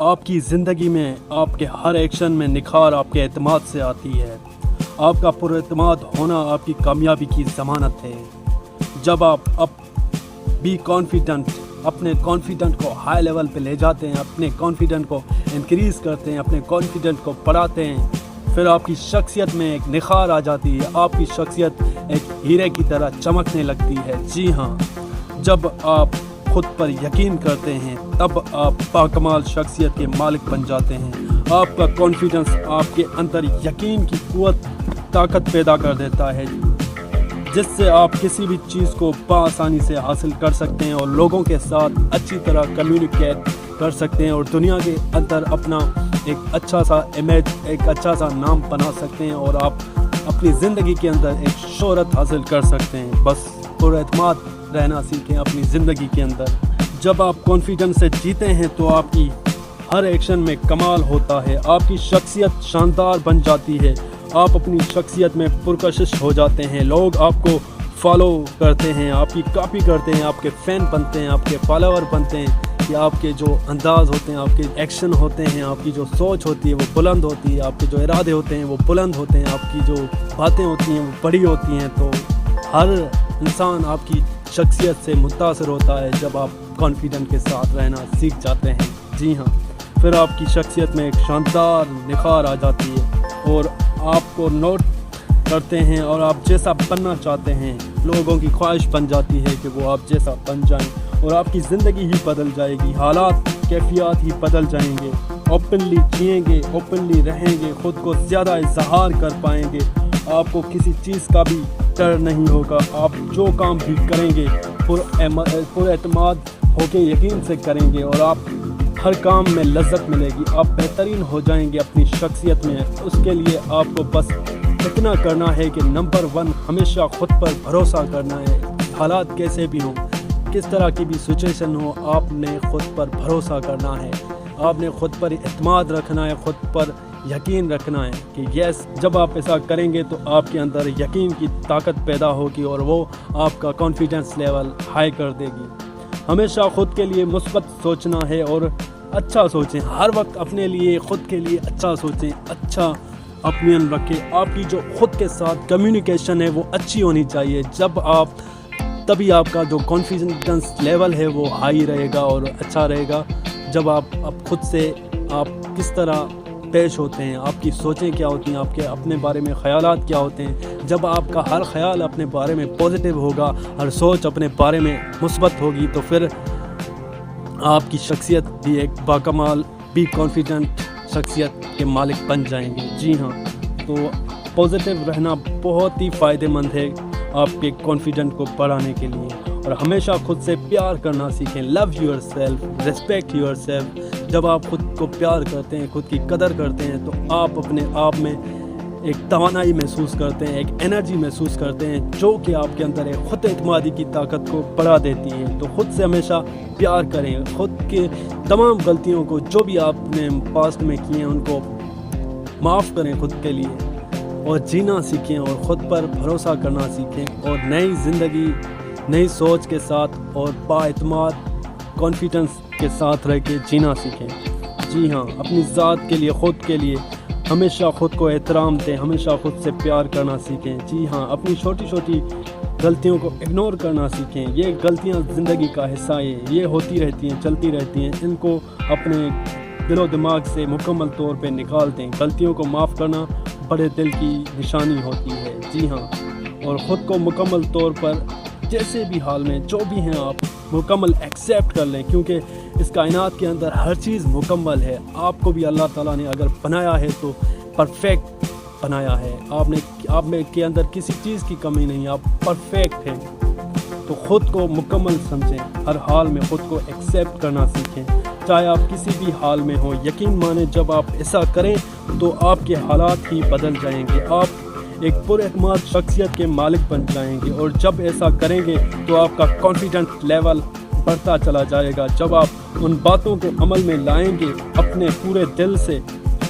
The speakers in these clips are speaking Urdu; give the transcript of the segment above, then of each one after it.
آپ کی زندگی میں آپ کے ہر ایکشن میں نکھار آپ کے اعتماد سے آتی ہے۔ آپ کا پر اعتماد ہونا آپ کی کامیابی کی ضمانت ہے۔ جب آپ بی کانفیڈنٹ اپنے کانفیڈنٹ کو ہائی لیول پہ لے جاتے ہیں، اپنے کانفیڈنٹ کو انکریز کرتے ہیں، اپنے کانفیڈنٹ کو بڑھاتے ہیں، پھر آپ کی شخصیت میں ایک نکھار آ جاتی ہے۔ آپ کی شخصیت ایک ہیرے کی طرح چمکنے لگتی ہے۔ جی ہاں، جب آپ خود پر یقین کرتے ہیں تب آپ باکمال شخصیت کے مالک بن جاتے ہیں۔ آپ کا کانفیڈنس آپ کے اندر یقین کی قوت طاقت پیدا کر دیتا ہے، جس سے آپ کسی بھی چیز کو بآسانی سے حاصل کر سکتے ہیں اور لوگوں کے ساتھ اچھی طرح کمیونیکیٹ کر سکتے ہیں اور دنیا کے اندر اپنا ایک اچھا سا امیج، ایک اچھا سا نام بنا سکتے ہیں اور آپ اپنی زندگی کے اندر ایک شہرت حاصل کر سکتے ہیں۔ بس پر اعتماد رہنا سیکھیں اپنی زندگی کے اندر۔ جب آپ کانفیڈنس سے جیتے ہیں تو آپ کی ہر ایکشن میں کمال ہوتا ہے، آپ کی شخصیت شاندار بن جاتی ہے، آپ اپنی شخصیت میں پرکشش ہو جاتے ہیں، لوگ آپ کو فالو کرتے ہیں، آپ کی کاپی کرتے ہیں، آپ کے فین بنتے ہیں، آپ کے فالوور بنتے ہیں کہ آپ کے جو انداز ہوتے ہیں، آپ کے ایکشن ہوتے ہیں، آپ کی جو سوچ ہوتی ہے وہ بلند ہوتی ہے، آپ کے جو ارادے ہوتے ہیں وہ بلند ہوتے ہیں، آپ کی جو باتیں ہوتی ہیں وہ بڑی ہوتی ہیں۔ تو ہر انسان آپ کی شخصیت سے متاثر ہوتا ہے جب آپ کانفیڈنٹ کے ساتھ رہنا سیکھ جاتے ہیں۔ جی ہاں، پھر آپ کی شخصیت میں ایک شاندار نکھار آ جاتی ہے اور آپ کو نوٹ کرتے ہیں اور آپ جیسا بننا چاہتے ہیں، لوگوں کی خواہش بن جاتی ہے کہ وہ آپ جیسا بن جائیں اور آپ کی زندگی ہی بدل جائے گی، حالات کیفیات ہی بدل جائیں گے، اوپنلی جئیں گے، اوپنلی رہیں گے، خود کو زیادہ اظہار کر پائیں گے، آپ کو کسی چیز کا بھی ڈر نہیں ہوگا، آپ جو کام بھی کریں گے پر اعتماد ہو کے یقین سے کریں گے اور آپ ہر کام میں لذت ملے گی، آپ بہترین ہو جائیں گے اپنی شخصیت میں۔ اس کے لیے آپ کو بس اتنا کرنا ہے کہ نمبر 1 ہمیشہ خود پر بھروسہ کرنا ہے، حالات کیسے بھی ہوں، کس طرح کی بھی سچویشن ہو، آپ نے خود پر بھروسہ کرنا ہے، آپ نے خود پر اعتماد رکھنا ہے، خود پر یقین رکھنا ہے کہ یس، جب آپ ایسا کریں گے تو آپ کے اندر یقین کی طاقت پیدا ہوگی اور وہ آپ کا کانفیڈنس لیول ہائی کر دے گی۔ ہمیشہ خود کے لیے مثبت سوچنا ہے اور اچھا سوچیں، ہر وقت اپنے لیے خود کے لیے اچھا سوچیں، اچھا اوپینین رکھیں، آپ کی جو خود کے ساتھ کمیونیکیشن ہے وہ اچھی ہونی چاہیے، جب آپ تبھی آپ کا جو کانفیڈنس لیول ہے وہ ہائی رہے گا اور اچھا رہے گا۔ جب آپ خود سے آپ کس طرح پیش ہوتے ہیں، آپ کی سوچیں کیا ہوتی ہیں، آپ کے اپنے بارے میں خیالات کیا ہوتے ہیں، جب آپ کا ہر خیال اپنے بارے میں پازیٹیو ہوگا، ہر سوچ اپنے بارے میں مثبت ہوگی، تو پھر آپ کی شخصیت بھی ایک باکمال بھی کانفیڈنٹ شخصیت کے مالک بن جائیں گے۔ جی ہاں، تو پازیٹیو رہنا بہت ہی فائدہ مند ہے آپ کے کانفیڈنٹ کو بڑھانے کے لیے، اور ہمیشہ خود سے پیار کرنا سیکھیں۔ Love yourself, respect yourself. جب آپ خود کو پیار کرتے ہیں، خود کی قدر کرتے ہیں، تو آپ اپنے آپ میں ایک توانائی محسوس کرتے ہیں، ایک انرجی محسوس کرتے ہیں جو کہ آپ کے اندر ایک خود اعتمادی کی طاقت کو بڑھا دیتی ہے۔ تو خود سے ہمیشہ پیار کریں، خود کے تمام غلطیوں کو جو بھی آپ نے پاسٹ میں کی ہیں ان کو معاف کریں خود کے لیے، اور جینا سیکھیں اور خود پر بھروسہ کرنا سیکھیں، اور نئی زندگی نئی سوچ کے ساتھ اور با اعتماد کانفیڈنس کے ساتھ رہ کے جینا سیکھیں۔ جی ہاں، اپنی ذات کے لیے، خود کے لیے ہمیشہ خود کو احترام دیں، ہمیشہ خود سے پیار کرنا سیکھیں۔ جی ہاں، اپنی چھوٹی چھوٹی غلطیوں کو اگنور کرنا سیکھیں۔ یہ غلطیاں زندگی کا حصہ ہیں، یہ ہوتی رہتی ہیں، چلتی رہتی ہیں، ان کو اپنے دل و دماغ سے مکمل طور پہ نکال دیں۔ غلطیوں کو معاف کرنا بڑے دل کی نشانی ہوتی ہے۔ جی ہاں، اور خود کو مکمل طور پر جیسے بھی حال میں جو بھی ہیں آپ مکمل ایکسیپٹ کر لیں، کیونکہ اس کائنات کے اندر ہر چیز مکمل ہے۔ آپ کو بھی اللہ تعالیٰ نے اگر بنایا ہے تو پرفیکٹ بنایا ہے، آپ میں کے اندر کسی چیز کی کمی نہیں، آپ پرفیکٹ ہیں۔ تو خود کو مکمل سمجھیں، ہر حال میں خود کو ایکسیپٹ کرنا سیکھیں، چاہے آپ کسی بھی حال میں ہوں۔ یقین مانیں، جب آپ ایسا کریں تو آپ کے حالات ہی بدل جائیں گے، آپ ایک پر اعتماد شخصیت کے مالک بن جائیں گے، اور جب ایسا کریں گے تو آپ کا کانفیڈنٹ لیول بڑھتا چلا جائے گا۔ جب آپ ان باتوں کو عمل میں لائیں گے اپنے پورے دل سے،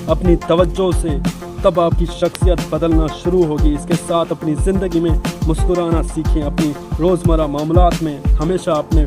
اپنی توجہ سے، تب آپ کی شخصیت بدلنا شروع ہوگی۔ اس کے ساتھ اپنی زندگی میں مسکرانا سیکھیں، اپنی روزمرہ معاملات میں ہمیشہ اپنے